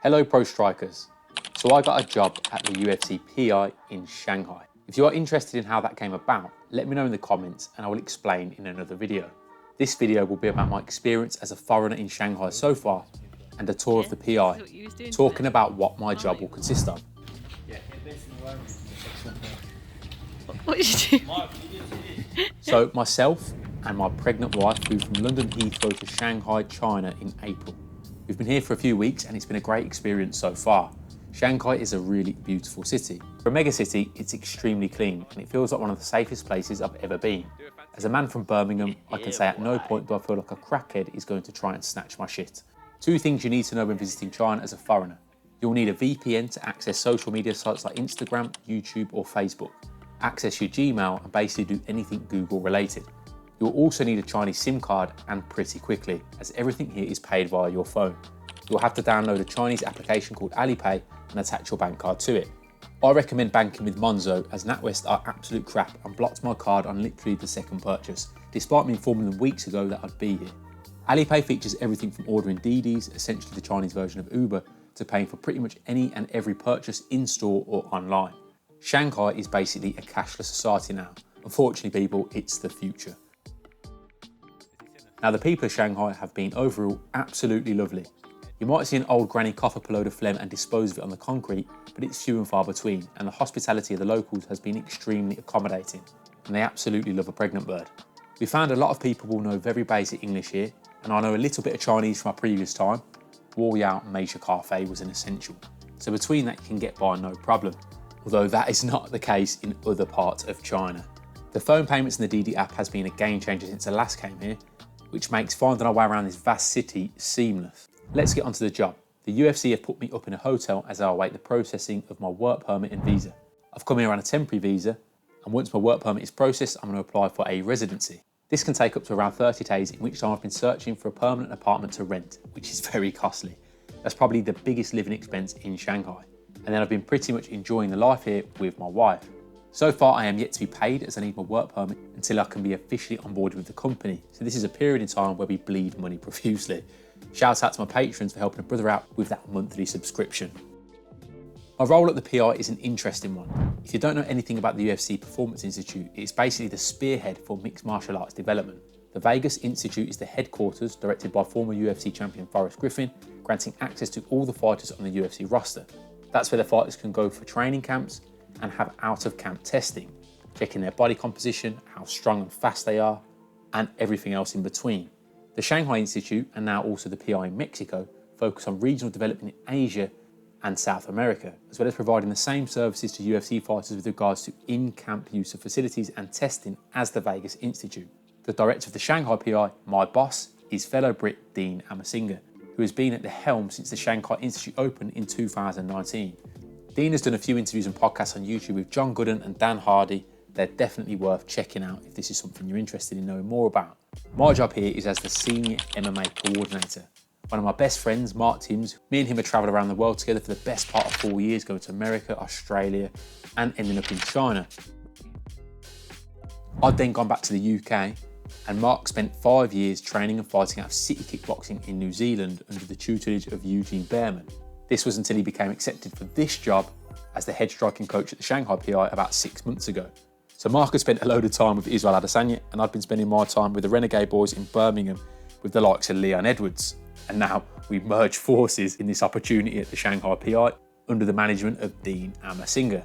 Hello pro strikers. So I got a job at the UFC PI in Shanghai. If you are interested in how that came about, let me know in the comments and I will explain in another video. This video will be about my experience as a foreigner in Shanghai so far and a tour of the PI, talking about what my job will consist of. What did you do? So myself and my pregnant wife flew from London Heathrow to Shanghai, China in April. We've been here for a few weeks and it's been a great experience so far. Shanghai is a really beautiful city. For a mega city, it's extremely clean and it feels like one of the safest places I've ever been. As a man from Birmingham, I can say at no point do I feel like a crackhead is going to try and snatch my shit. Two things you need to know when visiting China as a foreigner. You'll need a VPN to access social media sites like Instagram, YouTube or Facebook. Access your Gmail and basically do anything Google related. You'll also need a Chinese SIM card and pretty quickly, as everything here is paid via your phone. You'll have to download a Chinese application called Alipay and attach your bank card to it. I recommend banking with Monzo as NatWest are absolute crap and blocked my card on literally the second purchase, despite me informing them weeks ago that I'd be here. Alipay features everything from ordering DDs, essentially the Chinese version of Uber, to paying for pretty much any and every purchase in-store or online. Shanghai is basically a cashless society now. Unfortunately people, it's the future. Now the people of Shanghai have been overall absolutely lovely. You might see an old granny cough up a load of phlegm and dispose of it on the concrete, but it's few and far between, and the hospitality of the locals has been extremely accommodating, and they absolutely love a pregnant bird. We found a lot of people will know very basic English here, and I know a little bit of Chinese from my previous time. War Yao Meisha Cafe was an essential, so between that you can get by no problem, although that is not the case in other parts of China. The phone payments in the DD app has been a game changer since I last came here, which makes finding our way around this vast city seamless. Let's get onto the job. The UFC have put me up in a hotel as I await the processing of my work permit and visa. I've come here on a temporary visa, and once my work permit is processed, I'm going to apply for a residency. This can take up to around 30 days, in which time I've been searching for a permanent apartment to rent, which is very costly. That's probably the biggest living expense in Shanghai. And then I've been pretty much enjoying the life here with my wife. So far, I am yet to be paid as I need my work permit until I can be officially onboarded with the company. So this is a period in time where we bleed money profusely. Shout out to my patrons for helping a brother out with that monthly subscription. My role at the PI is an interesting one. If you don't know anything about the UFC Performance Institute, it's basically the spearhead for mixed martial arts development. The Vegas Institute is the headquarters, directed by former UFC champion Forrest Griffin, granting access to all the fighters on the UFC roster. That's where the fighters can go for training camps and have out-of-camp testing, checking their body composition, how strong and fast they are, and everything else in between. The Shanghai Institute, and now also the PI in Mexico, focus on regional development in Asia and South America, as well as providing the same services to UFC fighters with regards to in-camp use of facilities and testing as the Vegas Institute. The director of the Shanghai PI, my boss, is fellow Brit Dean Amasinga, who has been at the helm since the Shanghai Institute opened in 2019. Dean has done a few interviews and podcasts on YouTube with John Gooden and Dan Hardy. They're definitely worth checking out if this is something you're interested in knowing more about. My job here is as the senior MMA coordinator. One of my best friends, Mark Timms, me and him have travelled around the world together for the best part of 4 years, going to America, Australia, and ending up in China. I'd then gone back to the UK, and Mark spent 5 years training and fighting out of City Kickboxing in New Zealand under the tutelage of Eugene Behrman. This was until he became accepted for this job as the head striking coach at the Shanghai PI about 6 months ago. So Mark had spent a load of time with Israel Adesanya, and I'd been spending my time with the Renegade Boys in Birmingham with the likes of Leon Edwards. And now we merge forces in this opportunity at the Shanghai PI under the management of Dean Amasinga.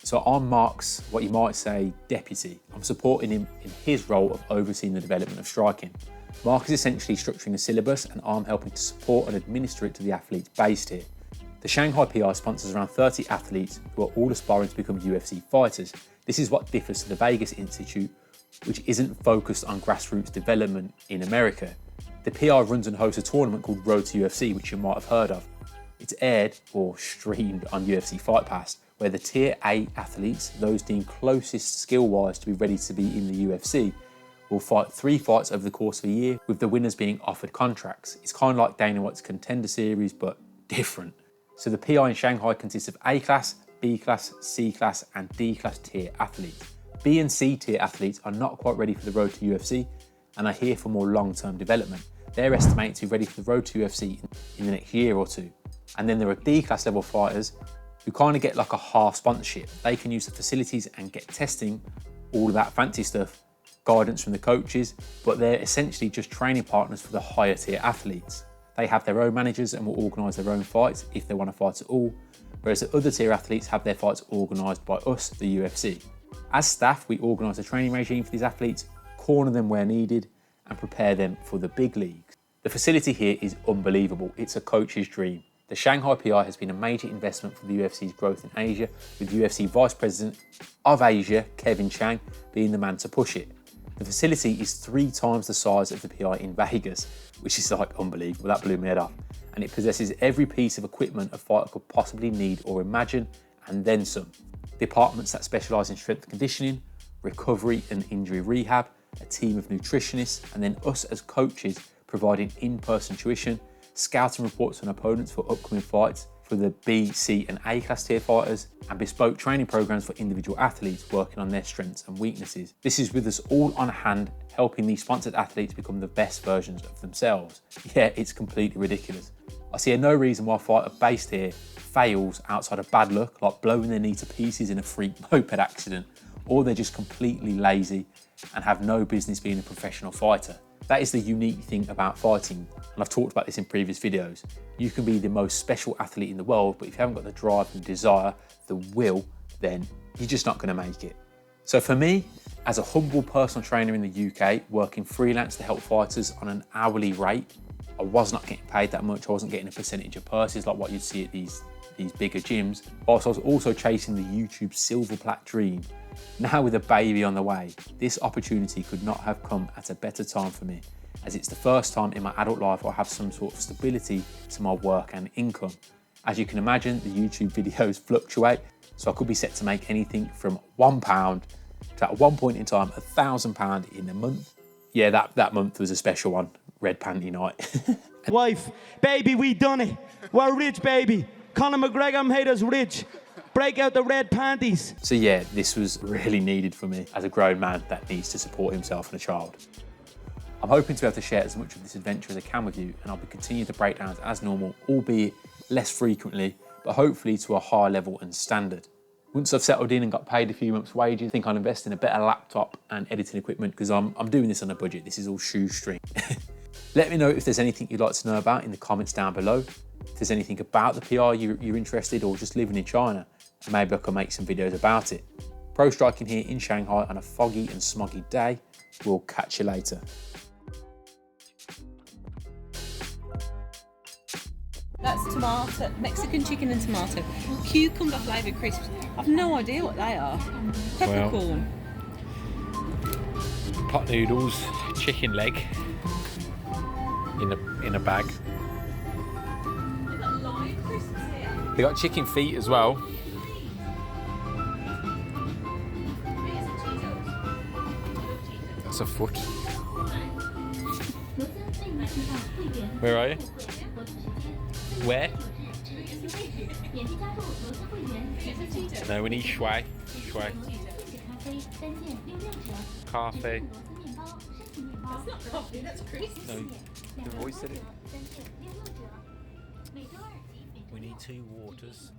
So I'm Mark's, what you might say, deputy. I'm supporting him in his role of overseeing the development of striking. Mark is essentially structuring the syllabus and I'm helping to support and administer it to the athletes based here. The Shanghai PI sponsors around 30 athletes who are all aspiring to become UFC fighters. This is what differs to the Vegas Institute, which isn't focused on grassroots development in America. The PI runs and hosts a tournament called Road to UFC, which you might have heard of. It's aired or streamed on UFC Fight Pass, where the Tier A athletes, those deemed closest skill-wise to be ready to be in the UFC, will fight 3 fights over the course of a year, with the winners being offered contracts. It's kind of like Dana White's Contender Series, but different. So the PI in Shanghai consists of A-class, B-class, C-class, and D-class tier athletes. B and C tier athletes are not quite ready for the road to UFC and are here for more long-term development. They're estimated to be ready for the road to UFC in the next year or two. And then there are D-class level fighters who kind of get like a half sponsorship. They can use the facilities and get testing, all of that fancy stuff, guidance from the coaches, but they're essentially just training partners for the higher tier athletes. They have their own managers and will organise their own fights if they want to fight at all, whereas the other tier athletes have their fights organised by us, the UFC. As staff, we organise a training regime for these athletes, corner them where needed, and prepare them for the big leagues. The facility here is unbelievable. It's a coach's dream. The Shanghai Pi has been a major investment for the UFC's growth in Asia, with UFC Vice President of Asia, Kevin Chang, being the man to push it. The facility is 3 times the size of the PI in Vegas, which is like unbelievable. That blew my head off. And it possesses every piece of equipment a fighter could possibly need or imagine, and then some. Departments that specialise in strength conditioning, recovery and injury rehab, a team of nutritionists, and then us as coaches providing in-person tuition, scouting reports on opponents for upcoming fights for the B, C and A class tier fighters, and bespoke training programs for individual athletes working on their strengths and weaknesses. This is with us all on hand, helping these sponsored athletes become the best versions of themselves. Yeah, it's completely ridiculous. I see no reason why a fighter based here fails outside of bad luck, like blowing their knee to pieces in a freak moped accident, or they're just completely lazy and have no business being a professional fighter. That is the unique thing about fighting, and I've talked about this in previous videos. You can be the most special athlete in the world, but if you haven't got the drive and desire, the will, then you're just not going to make it. So for me, as a humble personal trainer in the UK, working freelance to help fighters on an hourly rate, I was not getting paid that much. I wasn't getting a percentage of purses like what you'd see at these bigger gyms. Whilst I was also chasing the YouTube silver plat dream. Now with a baby on the way, this opportunity could not have come at a better time for me, as it's the first time in my adult life I have some sort of stability to my work and income. As you can imagine, the YouTube videos fluctuate, so I could be set to make anything from £1 to at one point in time £1,000 in a month. Yeah, that month was a special one, red panty night. Wife, baby, we done it. We're rich, baby. Conor McGregor made us rich. Break out the red panties. So yeah, this was really needed for me as a grown man that needs to support himself and a child. I'm hoping to be able to share as much of this adventure as I can with you, and I'll be continuing the breakdowns as normal, albeit less frequently, but hopefully to a higher level and standard. Once I've settled in and got paid a few months' wages, I think I'll invest in a better laptop and editing equipment, because I'm doing this on a budget. This is all shoestring. Let me know if there's anything you'd like to know about in the comments down below. If there's anything about the PI you're interested, or just living in China, and maybe I can make some videos about it. Pro striking here in Shanghai on a foggy and smoggy day. We'll catch you later. That's tomato, Mexican chicken and tomato. Cucumber flavoured crisps. I've no idea what they are. Peppercorn. Pot noodles, chicken leg in a bag. They've got live crisps here. They got chicken feet as well. That's a foot. Where are you? Where? No, we need shui. Shui. Coffee. That's not coffee, that's crisps. No, the voice said it. We need 2 waters.